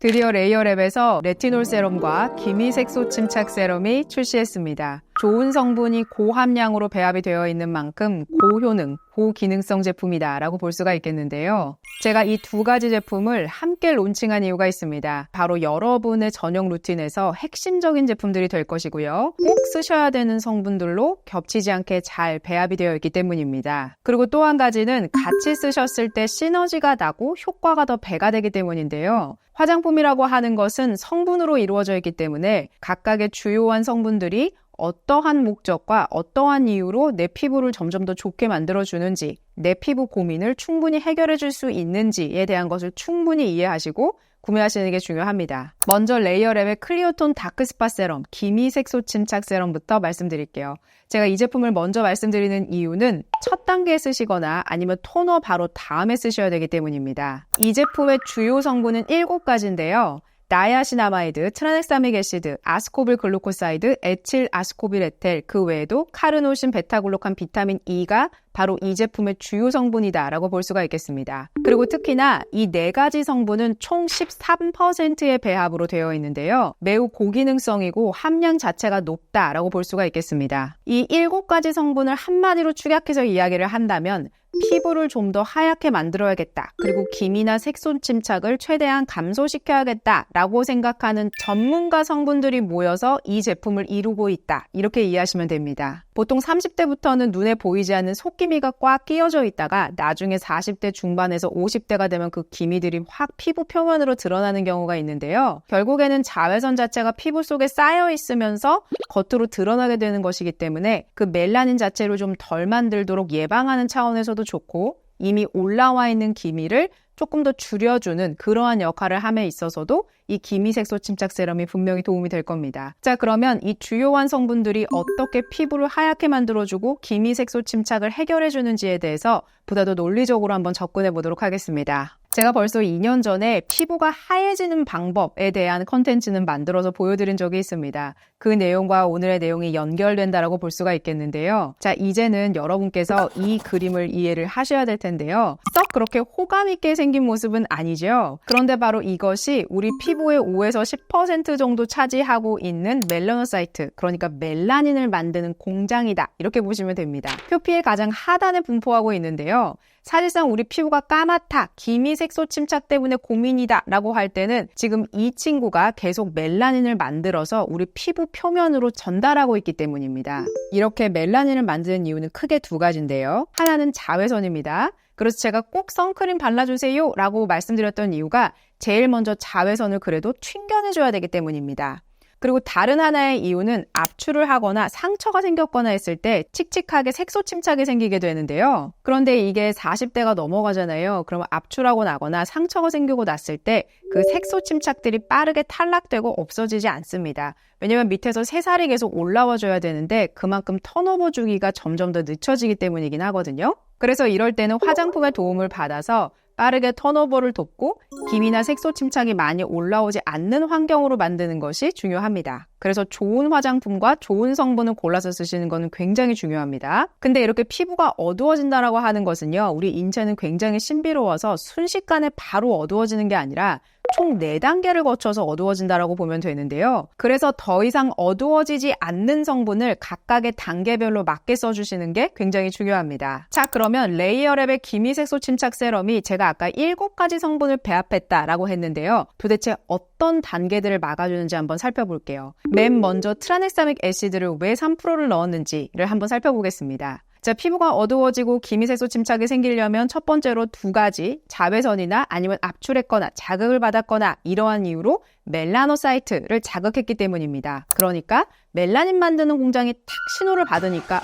드디어 레이어랩에서 레티놀 세럼과 기미색소 침착 세럼이 출시했습니다. 좋은 성분이 고함량으로 배합이 되어 있는 만큼 고효능, 고기능성 제품이다 라고 볼 수가 있겠는데요. 제가 이 두 가지 제품을 함께 론칭한 이유가 있습니다. 바로 여러분의 저녁 루틴에서 핵심적인 제품들이 될 것이고요. 꼭 쓰셔야 되는 성분들로 겹치지 않게 잘 배합이 되어 있기 때문입니다. 그리고 또 한 가지는 같이 쓰셨을 때 시너지가 나고 효과가 더 배가 되기 때문인데요. 화장품이라고 하는 것은 성분으로 이루어져 있기 때문에 각각의 주요한 성분들이 어떠한 목적과 어떠한 이유로 내 피부를 점점 더 좋게 만들어주는지, 내 피부 고민을 충분히 해결해 줄 수 있는지에 대한 것을 충분히 이해하시고 구매하시는 게 중요합니다. 먼저 레이어랩의 클리오톤 다크스팟 세럼, 기미색소 침착 세럼부터 말씀드릴게요. 제가 이 제품을 먼저 말씀드리는 이유는 첫 단계에 쓰시거나 아니면 토너 바로 다음에 쓰셔야 되기 때문입니다. 이 제품의 주요 성분은 7가지인데요. 나이아신아마이드, 트라넥사믹 애시드, 아스코빌 글루코사이드, 에틸 아스코빌 에텔, 그 외에도 카르노신 베타글루칸 비타민 E가 바로 이 제품의 주요 성분이다 라고 볼 수가 있겠습니다. 그리고 특히나 이 4가지 성분은 총 13%의 배합으로 되어 있는데요. 매우 고기능성이고 함량 자체가 높다라고 볼 수가 있겠습니다. 이 7가지 성분을 한마디로 축약해서 이야기를 한다면 피부를 좀 더 하얗게 만들어야겠다. 그리고 기미나 색소 침착을 최대한 감소시켜야겠다 라고 생각하는 전문가 성분들이 모여서 이 제품을 이루고 있다. 이렇게 이해하시면 됩니다. 보통 30대부터는 눈에 보이지 않는 속기미가 꽉 끼어져 있다가 나중에 40대 중반에서 50대가 되면 그 기미들이 확 피부 표면으로 드러나는 경우가 있는데요. 결국에는 자외선 자체가 피부 속에 쌓여 있으면서 겉으로 드러나게 되는 것이기 때문에 그 멜라닌 자체를 좀 덜 만들도록 예방하는 차원에서도 좋고 이미 올라와 있는 기미를 조금 더 줄여주는 그러한 역할을 함에 있어서도 이 기미색소 침착 세럼이 분명히 도움이 될 겁니다. 자, 그러면 이 주요한 성분들이 어떻게 피부를 하얗게 만들어주고 기미색소 침착을 해결해주는지에 대해서 보다 더 논리적으로 한번 접근해 보도록 하겠습니다. 제가 벌써 2년 전에 피부가 하얘지는 방법에 대한 컨텐츠는 만들어서 보여드린 적이 있습니다. 그 내용과 오늘의 내용이 연결된다라고 볼 수가 있겠는데요. 자, 이제는 여러분께서 이 그림을 이해를 하셔야 될 텐데요. 썩 그렇게 호감 있게 생긴 모습은 아니죠. 그런데 바로 이것이 우리 피부의 5에서 10% 정도 차지하고 있는 멜라노사이트, 그러니까 멜라닌을 만드는 공장이다. 이렇게 보시면 됩니다. 표피의 가장 하단에 분포하고 있는데요. 사실상 우리 피부가 까맣다, 기미색소 침착 때문에 고민이다 라고 할 때는 지금 이 친구가 계속 멜라닌을 만들어서 우리 피부 표면으로 전달하고 있기 때문입니다. 이렇게 멜라닌을 만드는 이유는 크게 2가지인데요. 하나는 자외선입니다. 그래서 제가 꼭 선크림 발라주세요 라고 말씀드렸던 이유가 제일 먼저 자외선을 그래도 튕겨내줘야 되기 때문입니다. 그리고 다른 하나의 이유는 압출을 하거나 상처가 생겼거나 했을 때 칙칙하게 색소 침착이 생기게 되는데요. 그런데 이게 40대가 넘어가잖아요. 그러면 압출하고 나거나 상처가 생기고 났을 때 그 색소 침착들이 빠르게 탈락되고 없어지지 않습니다. 왜냐면 밑에서 새살이 계속 올라와줘야 되는데 그만큼 턴오버 주기가 점점 더 늦춰지기 때문이긴 하거든요. 그래서 이럴 때는 화장품의 도움을 받아서 빠르게 턴오버를 돕고 기미나 색소 침착이 많이 올라오지 않는 환경으로 만드는 것이 중요합니다. 그래서 좋은 화장품과 좋은 성분을 골라서 쓰시는 것은 굉장히 중요합니다. 근데 이렇게 피부가 어두워진다라고 하는 것은요, 우리 인체는 굉장히 신비로워서 순식간에 바로 어두워지는 게 아니라 총 4단계를 거쳐서 어두워진다라고 보면 되는데요. 그래서 더 이상 어두워지지 않는 성분을 각각의 단계별로 맞게 써주시는 게 굉장히 중요합니다. 자, 그러면 레이어랩의 기미색소 침착 세럼이 제가 아까 7가지 성분을 배합했다라고 했는데요. 도대체 어떤 단계들을 막아주는지 한번 살펴볼게요. 맨 먼저 트라넥사믹 애시드를 왜 3%를 넣었는지를 한번 살펴보겠습니다. 자, 피부가 어두워지고 기미색소 침착이 생기려면 첫 번째로 2가지 자외선이나 아니면 압출했거나 자극을 받았거나 이러한 이유로 멜라노사이트를 자극했기 때문입니다. 그러니까 멜라닌 만드는 공장이 탁 신호를 받으니까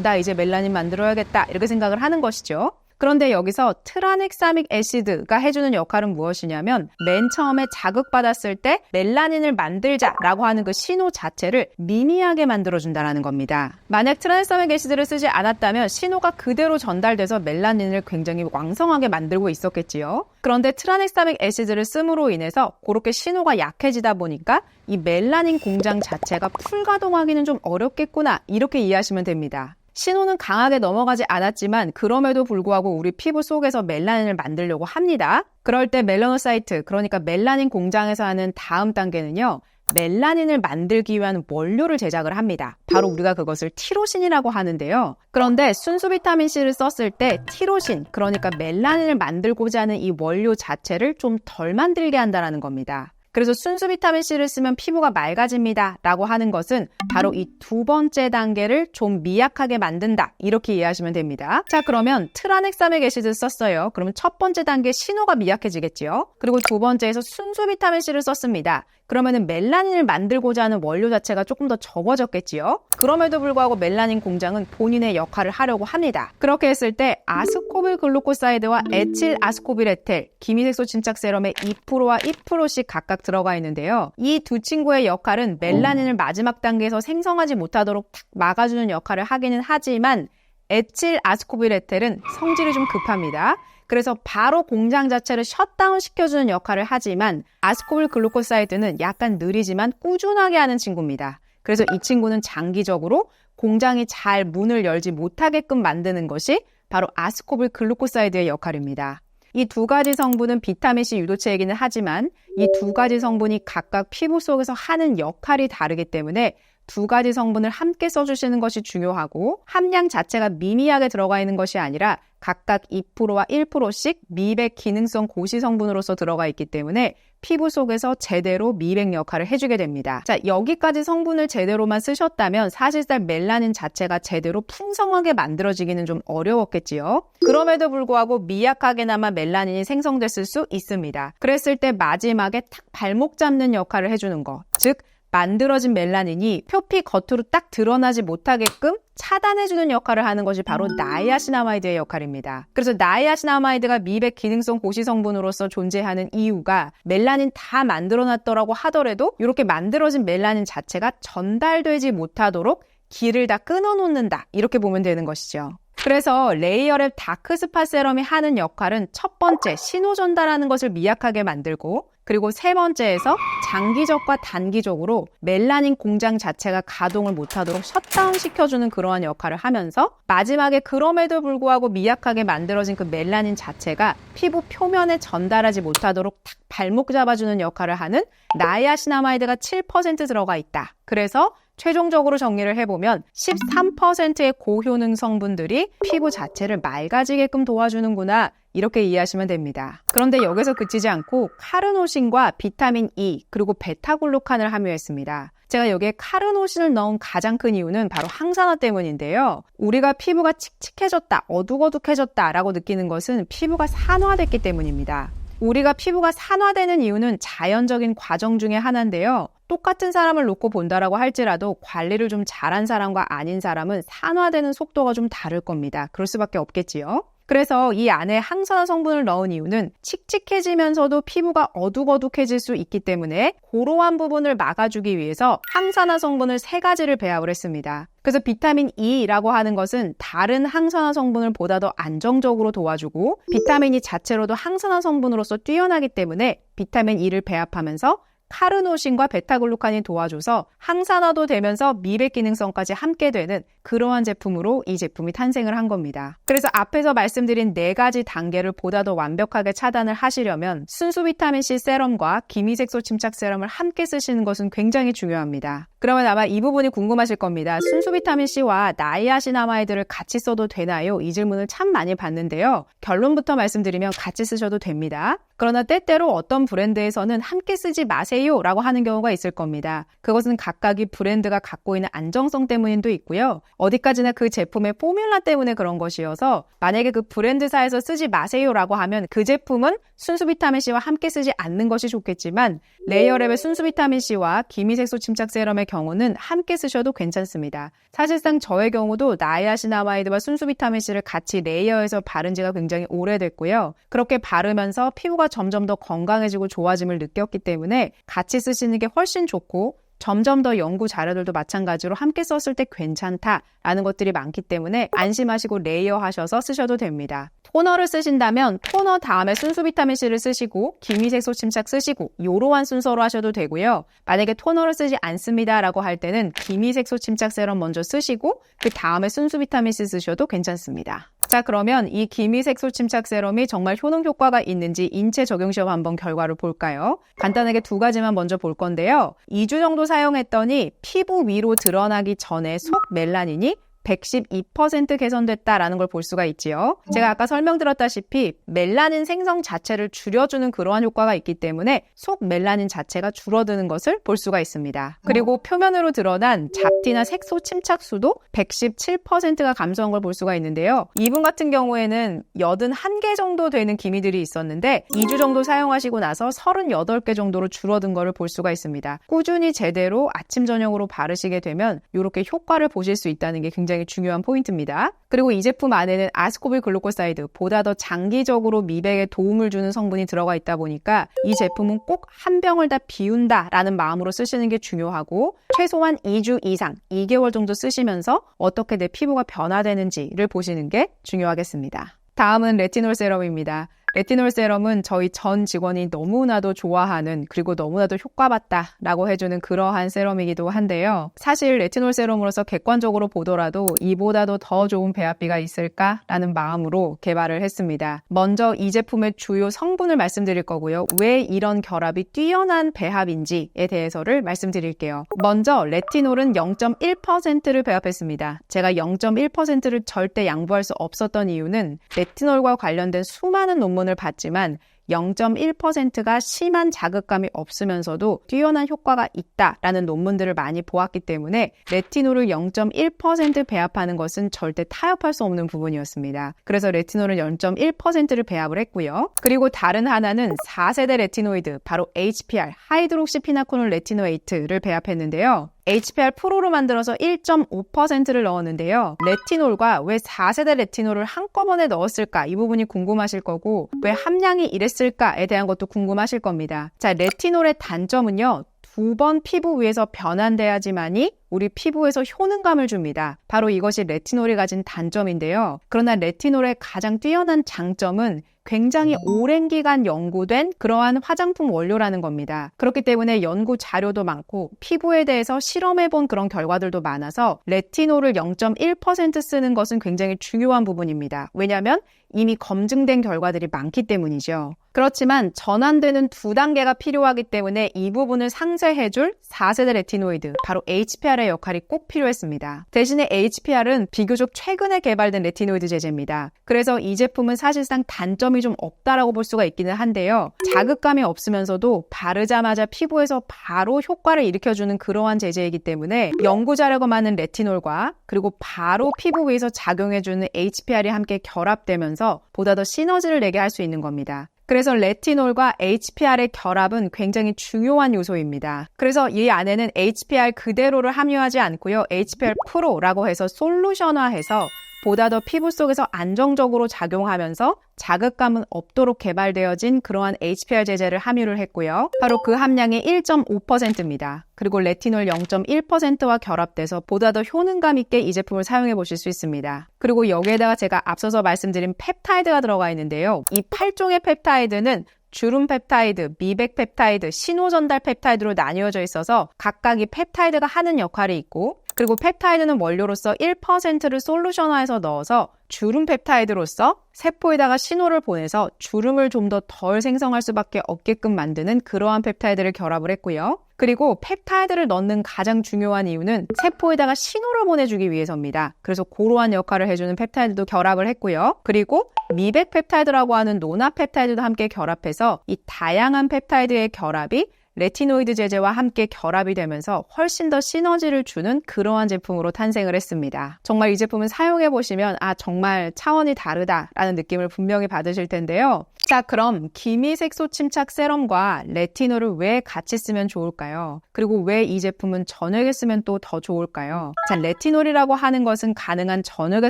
나 이제 멜라닌 만들어야겠다 이렇게 생각을 하는 것이죠. 그런데 여기서 트라넥사믹 애시드가 해주는 역할은 무엇이냐면 맨 처음에 자극받았을 때 멜라닌을 만들자라고 하는 그 신호 자체를 미미하게 만들어준다는 겁니다. 만약 트라넥사믹 애시드를 쓰지 않았다면 신호가 그대로 전달돼서 멜라닌을 굉장히 왕성하게 만들고 있었겠지요. 그런데 트라넥사믹 애시드를 씀으로 인해서 그렇게 신호가 약해지다 보니까 이 멜라닌 공장 자체가 풀가동하기는 좀 어렵겠구나 이렇게 이해하시면 됩니다. 신호는 강하게 넘어가지 않았지만 그럼에도 불구하고 우리 피부 속에서 멜라닌을 만들려고 합니다. 그럴 때 멜라노사이트, 그러니까 멜라닌 공장에서 하는 다음 단계는요. 멜라닌을 만들기 위한 원료를 제작을 합니다. 바로 우리가 그것을 티로신이라고 하는데요. 그런데 순수 비타민C를 썼을 때 티로신, 그러니까 멜라닌을 만들고자 하는 이 원료 자체를 좀 덜 만들게 한다는 겁니다. 그래서 순수 비타민C를 쓰면 피부가 맑아집니다 라고 하는 것은 바로 이 두 번째 단계를 좀 미약하게 만든다, 이렇게 이해하시면 됩니다. 자, 그러면 트라넥사믹 애시드 썼어요. 그러면 첫 번째 단계 신호가 미약해지겠지요. 그리고 두 번째에서 순수 비타민C를 썼습니다. 그러면은 멜라닌을 만들고자 하는 원료 자체가 조금 더 적어졌겠지요. 그럼에도 불구하고 멜라닌 공장은 본인의 역할을 하려고 합니다. 그렇게 했을 때 아스코빌 글루코사이드와 에틸 아스코빌 에텔, 기미색소 침착 세럼에 2%와 1%씩 각각 들어가 있는데요. 이 두 친구의 역할은 멜라닌을 마지막 단계에서 생성하지 못하도록 탁 막아주는 역할을 하기는 하지만 에틸 아스코빌 에텔은 성질이 좀 급합니다. 그래서 바로 공장 자체를 셧다운 시켜주는 역할을 하지만 아스코빌 글루코사이드는 약간 느리지만 꾸준하게 하는 친구입니다. 그래서 이 친구는 장기적으로 공장이 잘 문을 열지 못하게끔 만드는 것이 바로 아스코빌 글루코사이드의 역할입니다. 이 두 가지 성분은 비타민C 유도체이기는 하지만 이 두 가지 성분이 각각 피부 속에서 하는 역할이 다르기 때문에 두 가지 성분을 함께 써주시는 것이 중요하고 함량 자체가 미미하게 들어가 있는 것이 아니라 각각 2%와 1%씩 미백 기능성 고시 성분으로서 들어가 있기 때문에 피부 속에서 제대로 미백 역할을 해주게 됩니다. 자, 여기까지 성분을 제대로만 쓰셨다면 사실상 멜라닌 자체가 제대로 풍성하게 만들어지기는 좀 어려웠겠지요. 그럼에도 불구하고 미약하게나마 멜라닌이 생성됐을 수 있습니다. 그랬을 때 마지막에 탁 발목 잡는 역할을 해주는 거, 즉 만들어진 멜라닌이 표피 겉으로 딱 드러나지 못하게끔 차단해주는 역할을 하는 것이 바로 나이아신아마이드의 역할입니다. 그래서 나이아신아마이드가 미백 기능성 고시 성분으로서 존재하는 이유가 멜라닌 다 만들어놨더라고 하더라도 이렇게 만들어진 멜라닌 자체가 전달되지 못하도록 길을 다 끊어놓는다, 이렇게 보면 되는 것이죠. 그래서 레이어랩 다크스팟 세럼이 하는 역할은 첫 번째, 신호 전달하는 것을 미약하게 만들고, 그리고 세 번째에서 장기적과 단기적으로 멜라닌 공장 자체가 가동을 못하도록 셧다운 시켜주는 그러한 역할을 하면서 마지막에 그럼에도 불구하고 미약하게 만들어진 그 멜라닌 자체가 피부 표면에 전달하지 못하도록 탁 발목 잡아주는 역할을 하는 나이아신아마이드가 7% 들어가 있다. 그래서 최종적으로 정리를 해보면 13%의 고효능 성분들이 피부 자체를 맑아지게끔 도와주는구나, 이렇게 이해하시면 됩니다. 그런데 여기서 그치지 않고 카르노신과 비타민 E 그리고 베타글루칸을 함유했습니다. 제가 여기에 카르노신을 넣은 가장 큰 이유는 바로 항산화 때문인데요. 우리가 피부가 칙칙해졌다, 어둑어둑해졌다 라고 느끼는 것은 피부가 산화됐기 때문입니다. 우리가 피부가 산화되는 이유는 자연적인 과정 중에 하나인데요. 똑같은 사람을 놓고 본다라고 할지라도 관리를 좀 잘한 사람과 아닌 사람은 산화되는 속도가 좀 다를 겁니다. 그럴 수밖에 없겠지요. 그래서 이 안에 항산화 성분을 넣은 이유는 칙칙해지면서도 피부가 어둑어둑해질 수 있기 때문에 그러한 부분을 막아주기 위해서 항산화 성분을 3가지를 배합을 했습니다. 그래서 비타민 E라고 하는 것은 다른 항산화 성분을 보다 더 안정적으로 도와주고 비타민 E 자체로도 항산화 성분으로서 뛰어나기 때문에 비타민 E를 배합하면서 카르노신과 베타글루칸이 도와줘서 항산화도 되면서 미백 기능성까지 함께 되는 그러한 제품으로 이 제품이 탄생을 한 겁니다. 그래서 앞에서 말씀드린 4가지 단계를 보다 더 완벽하게 차단을 하시려면 순수 비타민C 세럼과 기미색소 침착 세럼을 함께 쓰시는 것은 굉장히 중요합니다. 그러면 아마 이 부분이 궁금하실 겁니다. 순수 비타민C와 나이아신아마이드를 같이 써도 되나요? 이 질문을 참 많이 받는데요. 결론부터 말씀드리면 같이 쓰셔도 됩니다. 그러나 때때로 어떤 브랜드에서는 함께 쓰지 마세요 라고 하는 경우가 있을 겁니다. 그것은 각각의 브랜드가 갖고 있는 안정성 때문도 있고요. 어디까지나 그 제품의 포뮬라 때문에 그런 것이어서 만약에 그 브랜드사에서 쓰지 마세요 라고 하면 그 제품은 순수 비타민C와 함께 쓰지 않는 것이 좋겠지만 레이어랩의 순수 비타민C와 기미색소 침착 세럼의 경우는 함께 쓰셔도 괜찮습니다. 사실상 저의 경우도 나이아신아마이드와 순수 비타민C를 같이 레이어해서 바른 지가 굉장히 오래됐고요. 그렇게 바르면서 피부가 점점 더 건강해지고 좋아짐을 느꼈기 때문에 같이 쓰시는 게 훨씬 좋고 점점 더 연구 자료들도 마찬가지로 함께 썼을 때 괜찮다라는 것들이 많기 때문에 안심하시고 레이어하셔서 쓰셔도 됩니다. 토너를 쓰신다면 토너 다음에 순수 비타민C를 쓰시고 기미색소 침착 쓰시고 이러한 순서로 하셔도 되고요. 만약에 토너를 쓰지 않습니다라고 할 때는 기미색소 침착 세럼 먼저 쓰시고 그 다음에 순수 비타민C 쓰셔도 괜찮습니다. 자, 그러면 이 기미색소 침착 세럼이 정말 효능 효과가 있는지 인체 적용 시험 한번 결과를 볼까요? 간단하게 두 가지만 먼저 볼 건데요. 2주 정도 사용했더니 피부 위로 드러나기 전에 속 멜라닌이 112% 개선됐다라는 걸 볼 수가 있지요. 제가 아까 설명드렸다시피 멜라닌 생성 자체를 줄여주는 그러한 효과가 있기 때문에 속 멜라닌 자체가 줄어드는 것을 볼 수가 있습니다. 그리고 표면으로 드러난 잡티나 색소 침착수도 117%가 감소한 걸 볼 수가 있는데요. 이분 같은 경우에는 81개 정도 되는 기미들이 있었는데 2주 정도 사용하시고 나서 38개 정도로 줄어든 거를 볼 수가 있습니다. 꾸준히 제대로 아침 저녁으로 바르시게 되면 이렇게 효과를 보실 수 있다는 게 굉장히 중요한 포인트입니다. 그리고 이 제품 안에는 아스코빌 글루코사이드, 보다 더 장기적으로 미백에 도움을 주는 성분이 들어가 있다 보니까 이 제품은 꼭 한 병을 다 비운다라는 마음으로 쓰시는 게 중요하고 최소한 2주 이상, 2개월 정도 쓰시면서 어떻게 내 피부가 변화되는지를 보시는 게 중요하겠습니다. 다음은 레티놀 세럼입니다. 레티놀 세럼은 저희 전 직원이 너무나도 좋아하는 그리고 너무나도 효과봤다라고 해주는 그러한 세럼이기도 한데요. 사실 레티놀 세럼으로서 객관적으로 보더라도 이보다도 더 좋은 배합비가 있을까라는 마음으로 개발을 했습니다. 먼저 이 제품의 주요 성분을 말씀드릴 거고요. 왜 이런 결합이 뛰어난 배합인지에 대해서를 말씀드릴게요. 먼저 레티놀은 0.1%를 배합했습니다. 제가 0.1%를 절대 양보할 수 없었던 이유는 레티놀과 관련된 수많은 논문을 봤지만 0.1%가 심한 자극감이 없으면서도 뛰어난 효과가 있다라는 논문들을 많이 보았기 때문에 레티놀을 0.1% 배합하는 것은 절대 타협할 수 없는 부분이었습니다. 그래서 레티놀은 0.1%를 배합을 했고요. 그리고 다른 하나는 4세대 레티노이드, 바로 HPR, 하이드록시피나코놀 레티노에이트를 배합했는데요. HPR 프로로 만들어서 1.5%를 넣었는데요. 레티놀과 왜 4세대 레티놀을 한꺼번에 넣었을까? 이 부분이 궁금하실 거고 왜 함량이 이랬을까에 대한 것도 궁금하실 겁니다. 자, 레티놀의 단점은요. 2번 피부 위에서 변환돼야지만이 우리 피부에서 효능감을 줍니다. 바로 이것이 레티놀이 가진 단점인데요. 그러나 레티놀의 가장 뛰어난 장점은 굉장히 오랜 기간 연구된 그러한 화장품 원료라는 겁니다. 그렇기 때문에 연구 자료도 많고 피부에 대해서 실험해본 그런 결과들도 많아서 레티놀을 0.1% 쓰는 것은 굉장히 중요한 부분입니다. 왜냐하면 이미 검증된 결과들이 많기 때문이죠. 그렇지만 전환되는 2단계가 필요하기 때문에 이 부분을 상쇄해줄 4세대 레티노이드, 바로 HPR의 역할이 꼭 필요했습니다. 대신에 HPR은 비교적 최근에 개발된 레티노이드 제제입니다. 그래서 이 제품은 사실상 단점이 좀 없다라고 볼 수가 있기는 한데요. 자극감이 없으면서도 바르자마자 피부에서 바로 효과를 일으켜주는 그러한 제제이기 때문에 연구 자료가 많은 레티놀과 그리고 바로 피부 위에서 작용해주는 HPR이 함께 결합되면서 보다 더 시너지를 내게 할 수 있는 겁니다. 그래서 레티놀과 HPR의 결합은 굉장히 중요한 요소입니다. 그래서 이 안에는 HPR 그대로를 함유하지 않고요. HPR 프로라고 해서 솔루션화해서 보다 더 피부 속에서 안정적으로 작용하면서 자극감은 없도록 개발되어진 그러한 HPR 제제를 함유를 했고요. 바로 그 함량이 1.5%입니다. 그리고 레티놀 0.1%와 결합돼서 보다 더 효능감 있게 이 제품을 사용해 보실 수 있습니다. 그리고 여기에다가 제가 앞서서 말씀드린 펩타이드가 들어가 있는데요. 이 8종의 펩타이드는 주름 펩타이드, 미백 펩타이드, 신호전달 펩타이드로 나뉘어져 있어서 각각 이 펩타이드가 하는 역할이 있고 그리고 펩타이드는 원료로서 1%를 솔루션화해서 넣어서 주름 펩타이드로서 세포에다가 신호를 보내서 주름을 좀 더 덜 생성할 수밖에 없게끔 만드는 그러한 펩타이드를 결합을 했고요. 그리고 펩타이드를 넣는 가장 중요한 이유는 세포에다가 신호를 보내주기 위해서입니다. 그래서 그러한 역할을 해주는 펩타이드도 결합을 했고요. 그리고 미백 펩타이드라고 하는 노나 펩타이드도 함께 결합해서 이 다양한 펩타이드의 결합이 레티노이드 제제와 함께 결합이 되면서 훨씬 더 시너지를 주는 그러한 제품으로 탄생을 했습니다. 정말 이 제품은 사용해보시면 정말 차원이 다르다라는 느낌을 분명히 받으실 텐데요. 자, 그럼 기미색소 침착 세럼과 레티놀을 왜 같이 쓰면 좋을까요? 그리고 왜 이 제품은 저녁에 쓰면 또 더 좋을까요? 자, 레티놀이라고 하는 것은 가능한 저녁에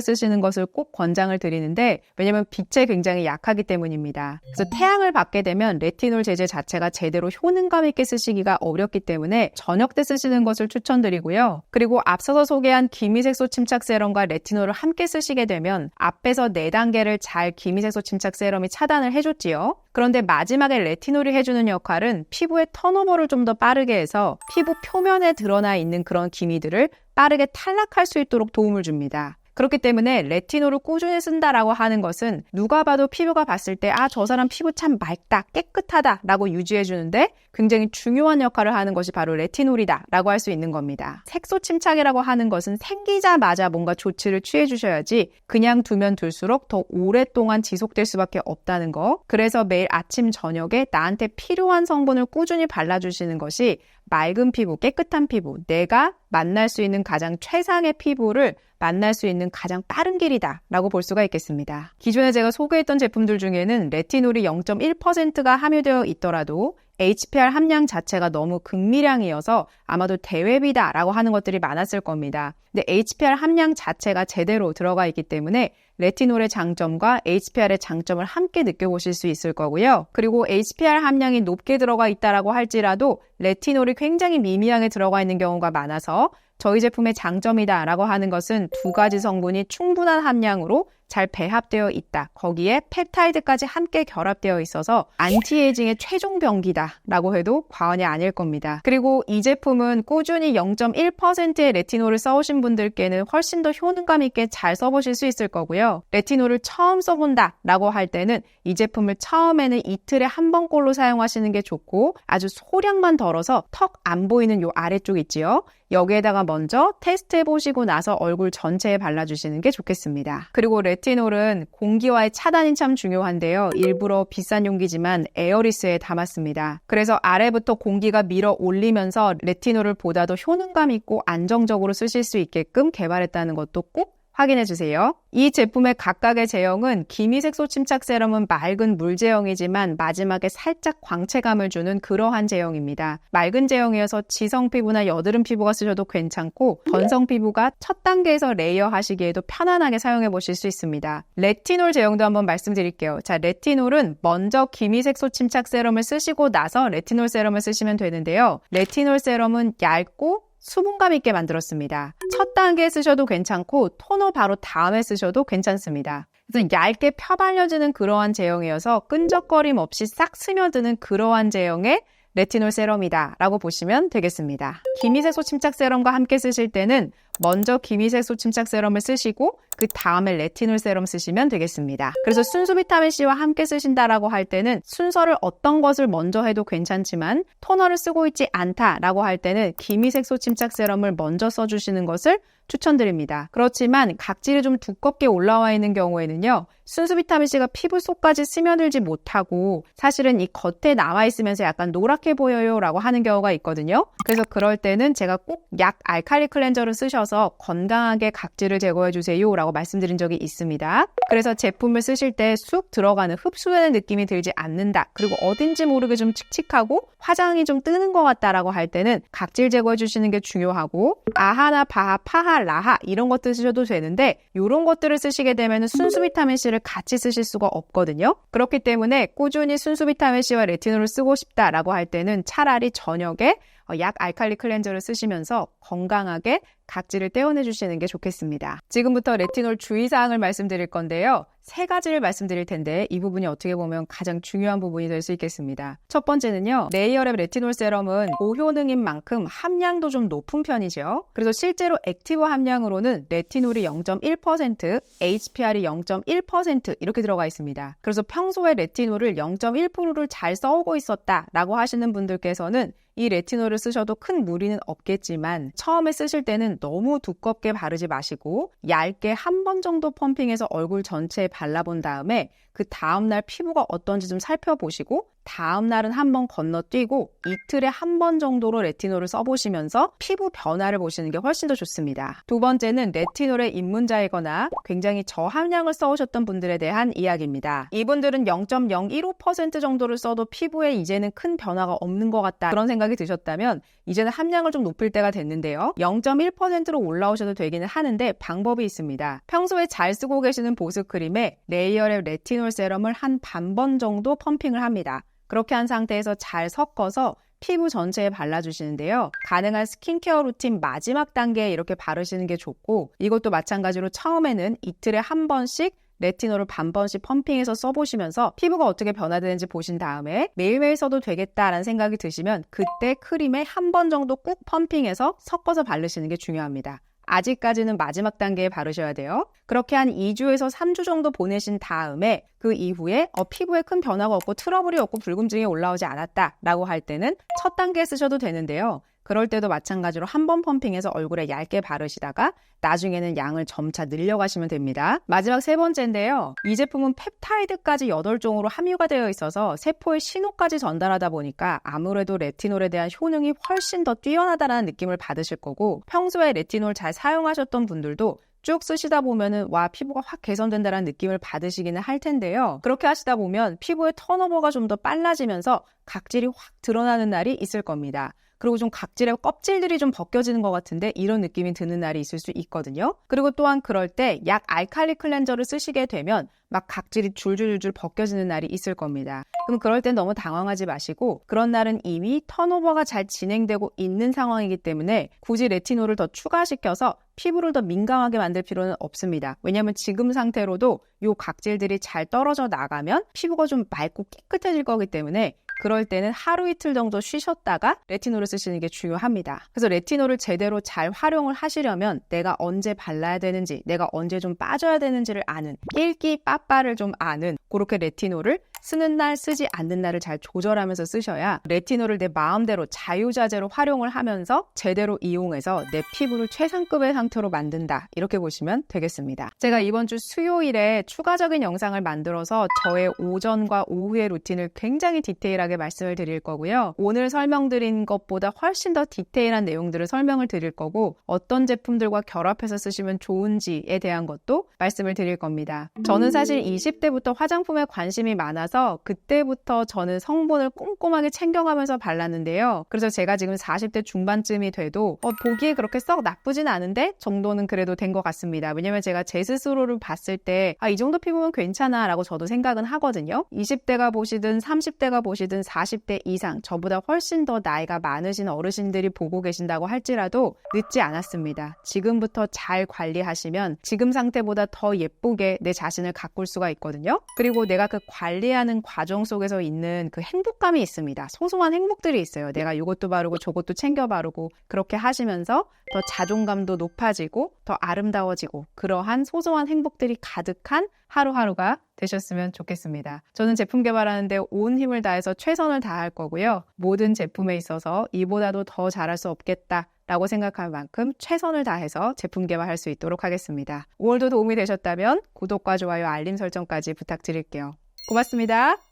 쓰시는 것을 꼭 권장을 드리는데 왜냐면 빛에 굉장히 약하기 때문입니다. 그래서 태양을 받게 되면 레티놀 제제 자체가 제대로 효능감 있게 밤늦게 쓰시기가 어렵기 때문에 저녁 때 쓰시는 것을 추천드리고요. 그리고 앞서서 소개한 기미색소 침착 세럼과 레티놀을 함께 쓰시게 되면 앞에서 4단계를 잘 기미색소 침착 세럼이 차단을 해줬지요. 그런데 마지막에 레티놀이 해주는 역할은 피부의 턴오버를 좀 더 빠르게 해서 피부 표면에 드러나 있는 그런 기미들을 빠르게 탈락할 수 있도록 도움을 줍니다. 그렇기 때문에 레티놀을 꾸준히 쓴다라고 하는 것은 누가 봐도 피부가 봤을 때 저 사람 피부 참 맑다, 깨끗하다 라고 유지해주는데 굉장히 중요한 역할을 하는 것이 바로 레티놀이다 라고 할 수 있는 겁니다. 색소 침착이라고 하는 것은 생기자마자 뭔가 조치를 취해주셔야지 그냥 두면 둘수록 더 오랫동안 지속될 수밖에 없다는 거. 그래서 매일 아침 저녁에 나한테 필요한 성분을 꾸준히 발라주시는 것이 맑은 피부, 깨끗한 피부, 내가 만날 수 있는 가장 최상의 피부를 만날 수 있는 가장 빠른 길이다 라고 볼 수가 있겠습니다. 기존에 제가 소개했던 제품들 중에는 레티놀이 0.1%가 함유되어 있더라도 HPR 함량 자체가 너무 극미량이어서 아마도 대외비다 라고 하는 것들이 많았을 겁니다. 근데 HPR 함량 자체가 제대로 들어가 있기 때문에 레티놀의 장점과 HPR의 장점을 함께 느껴보실 수 있을 거고요. 그리고 HPR 함량이 높게 들어가 있다라고 할지라도 레티놀이 굉장히 미미하게 들어가 있는 경우가 많아서 저희 제품의 장점이다 라고 하는 것은 2가지 성분이 충분한 함량으로 잘 배합되어 있다. 거기에 펩타이드까지 함께 결합되어 있어서 안티에이징의 최종 병기다 라고 해도 과언이 아닐 겁니다. 그리고 이 제품은 꾸준히 0.1%의 레티놀을 써오신 분들께는 훨씬 더 효능감 있게 잘 써보실 수 있을 거고요. 레티놀을 처음 써본다 라고 할 때는 이 제품을 처음에는 이틀에 한 번꼴로 사용하시는 게 좋고 아주 소량만 덜어서 턱 안 보이는 요 아래쪽 있지요. 여기에다가 먼저 테스트해보시고 나서 얼굴 전체에 발라주시는 게 좋겠습니다. 그리고 레티놀은 공기와의 차단이 참 중요한데요. 일부러 비싼 용기지만 에어리스에 담았습니다. 그래서 아래부터 공기가 밀어 올리면서 레티놀을 보다 더 효능감 있고 안정적으로 쓰실 수 있게끔 개발했다는 것도 꼭 확인해주세요. 이 제품의 각각의 제형은 기미색소 침착 세럼은 맑은 물 제형이지만 마지막에 살짝 광채감을 주는 그러한 제형입니다. 맑은 제형이어서 지성 피부나 여드름 피부가 쓰셔도 괜찮고 건성 피부가 첫 단계에서 레이어 하시기에도 편안하게 사용해 보실 수 있습니다. 레티놀 제형도 한번 말씀드릴게요. 자, 레티놀은 먼저 기미색소 침착 세럼을 쓰시고 나서 레티놀 세럼을 쓰시면 되는데요. 레티놀 세럼은 얇고 수분감 있게 만들었습니다. 첫 단계에 쓰셔도 괜찮고 토너 바로 다음에 쓰셔도 괜찮습니다. 그래서 얇게 펴발려지는 그러한 제형이어서 끈적거림 없이 싹 스며드는 그러한 제형의 레티놀 세럼이다 라고 보시면 되겠습니다. 기미색소 침착 세럼과 함께 쓰실 때는 먼저 기미색소 침착 세럼을 쓰시고 그 다음에 레티놀 세럼 쓰시면 되겠습니다. 그래서 순수 비타민C와 함께 쓰신다라고 할 때는 순서를 어떤 것을 먼저 해도 괜찮지만 토너를 쓰고 있지 않다라고 할 때는 기미색소 침착 세럼을 먼저 써주시는 것을 추천드립니다. 그렇지만 각질이 좀 두껍게 올라와 있는 경우에는요. 순수 비타민C가 피부 속까지 스며들지 못하고 사실은 이 겉에 남아 있으면서 약간 노랗게 보여요 라고 하는 경우가 있거든요. 그래서 그럴 때는 제가 꼭 약 알칼리 클렌저를 쓰셔서 건강하게 각질을 제거해 주세요 라고 말씀드린 적이 있습니다. 그래서 제품을 쓰실 때 쑥 들어가는 흡수되는 느낌이 들지 않는다. 그리고 어딘지 모르게 좀 칙칙하고 화장이 좀 뜨는 것 같다라고 할 때는 각질 제거해 주시는 게 중요하고 아하나 바하, 파하, 라하 이런 것들 쓰셔도 되는데 이런 것들을 쓰시게 되면 순수 비타민C를 같이 쓰실 수가 없거든요. 그렇기 때문에 꾸준히 순수 비타민C와 레티놀을 쓰고 싶다라고 할 때는 차라리 저녁에 약 알칼리 클렌저를 쓰시면서 건강하게 각질을 떼어내 주시는 게 좋겠습니다. 지금부터 레티놀 주의사항을 말씀드릴 건데요. 3가지를 말씀드릴 텐데 이 부분이 어떻게 보면 가장 중요한 부분이 될 수 있겠습니다. 첫 번째는요. 레이어랩 레티놀 세럼은 고효능인 만큼 함량도 좀 높은 편이죠. 그래서 실제로 액티브 함량으로는 레티놀이 0.1%, HPR이 0.1% 이렇게 들어가 있습니다. 그래서 평소에 레티놀을 0.1%를 잘 써오고 있었다라고 하시는 분들께서는 이 레티놀을 쓰셔도 큰 무리는 없겠지만 처음에 쓰실 때는 너무 두껍게 바르지 마시고 얇게 한 번 정도 펌핑해서 얼굴 전체에 발라본 다음에 그 다음날 피부가 어떤지 좀 살펴보시고 다음날은 한번 건너뛰고 이틀에 한 번 정도로 레티놀을 써보시면서 피부 변화를 보시는 게 훨씬 더 좋습니다. 두 번째는 레티놀의 입문자이거나 굉장히 저함량을 써오셨던 분들에 대한 이야기입니다. 이분들은 0.015% 정도를 써도 피부에 이제는 큰 변화가 없는 것 같다 그런 생각이 드셨다면 이제는 함량을 좀 높일 때가 됐는데요. 0.1%로 올라오셔도 되기는 하는데 방법이 있습니다. 평소에 잘 쓰고 계시는 보습크림에 레이어랩 레티놀 세럼을 한 반번 정도 펌핑을 합니다. 그렇게 한 상태에서 잘 섞어서 피부 전체에 발라주시는데요. 가능한 스킨케어 루틴 마지막 단계에 이렇게 바르시는 게 좋고, 이것도 마찬가지로 처음에는 이틀에 한 번씩 레티놀을 반 번씩 펌핑해서 써보시면서 피부가 어떻게 변화되는지 보신 다음에 매일매일 써도 되겠다라는 생각이 드시면 그때 크림에 한 번 정도 꾹 펌핑해서 섞어서 바르시는 게 중요합니다. 아직까지는 마지막 단계에 바르셔야 돼요. 그렇게 한 2주에서 3주 정도 보내신 다음에 그 이후에 피부에 큰 변화가 없고 트러블이 없고 붉음증이 올라오지 않았다라고 할 때는 첫 단계에 쓰셔도 되는데요. 그럴 때도 마찬가지로 한 번 펌핑해서 얼굴에 얇게 바르시다가 나중에는 양을 점차 늘려가시면 됩니다. 마지막 세 번째인데요. 이 제품은 펩타이드까지 8종으로 함유가 되어 있어서 세포에 신호까지 전달하다 보니까 아무래도 레티놀에 대한 효능이 훨씬 더 뛰어나다는 느낌을 받으실 거고, 평소에 레티놀 잘 사용하셨던 분들도 쭉 쓰시다 보면은 와, 피부가 확 개선된다는 느낌을 받으시기는 할 텐데요. 그렇게 하시다 보면 피부의 턴오버가 좀 더 빨라지면서 각질이 확 드러나는 날이 있을 겁니다. 그리고 좀 각질의 껍질들이 좀 벗겨지는 것 같은데 이런 느낌이 드는 날이 있을 수 있거든요. 그리고 또한 그럴 때 약 알칼리 클렌저를 쓰시게 되면 막 각질이 줄줄줄 벗겨지는 날이 있을 겁니다. 그럼 그럴 땐 너무 당황하지 마시고, 그런 날은 이미 턴오버가 잘 진행되고 있는 상황이기 때문에 굳이 레티놀을 더 추가시켜서 피부를 더 민감하게 만들 필요는 없습니다. 왜냐하면 지금 상태로도 이 각질들이 잘 떨어져 나가면 피부가 좀 맑고 깨끗해질 거기 때문에 그럴 때는 하루 이틀 정도 쉬셨다가 레티놀을 쓰시는 게 중요합니다. 그래서 레티놀을 제대로 잘 활용을 하시려면 내가 언제 발라야 되는지, 내가 언제 좀 빠져야 되는지를 아는, 낄끼 빠빠를 좀 아는 그렇게 레티놀을 쓰는 날 쓰지 않는 날을 잘 조절하면서 쓰셔야 레티놀을 내 마음대로 자유자재로 활용을 하면서 제대로 이용해서 내 피부를 최상급의 상태로 만든다, 이렇게 보시면 되겠습니다. 제가 이번 주 수요일에 추가적인 영상을 만들어서 저의 오전과 오후의 루틴을 굉장히 디테일하게 말씀을 드릴 거고요. 오늘 설명드린 것보다 훨씬 더 디테일한 내용들을 설명을 드릴 거고, 어떤 제품들과 결합해서 쓰시면 좋은지에 대한 것도 말씀을 드릴 겁니다. 저는 사실 20대부터 화장품에 관심이 많아서 그때부터 저는 성분을 꼼꼼하게 챙겨가면서 발랐는데요. 그래서 제가 지금 40대 중반쯤이 돼도 보기에 그렇게 썩 나쁘진 않은데 정도는 그래도 된 것 같습니다. 왜냐면 제가 제 스스로를 봤을 때 이 정도 피부면 괜찮아 라고 저도 생각은 하거든요. 20대가 보시든 30대가 보시든 40대 이상, 저보다 훨씬 더 나이가 많으신 어르신들이 보고 계신다고 할지라도 늦지 않았습니다. 지금부터 잘 관리하시면 지금 상태보다 더 예쁘게 내 자신을 가꿀 수가 있거든요. 그리고 내가 그 관리하는 과정 속에서 있는 그 행복감이 있습니다. 소소한 행복들이 있어요. 내가 이것도 바르고 저것도 챙겨 바르고, 그렇게 하시면서 더 자존감도 높아지고 더 아름다워지고, 그러한 소소한 행복들이 가득한 하루하루가 되셨으면 좋겠습니다. 저는 제품 개발하는데 온 힘을 다해서 최선을 다할 거고요. 모든 제품에 있어서 이보다도 더 잘할 수 없겠다 라고 생각할 만큼 최선을 다해서 제품 개발할 수 있도록 하겠습니다. 오늘도 도움이 되셨다면 구독과 좋아요, 알림 설정까지 부탁드릴게요. 고맙습니다.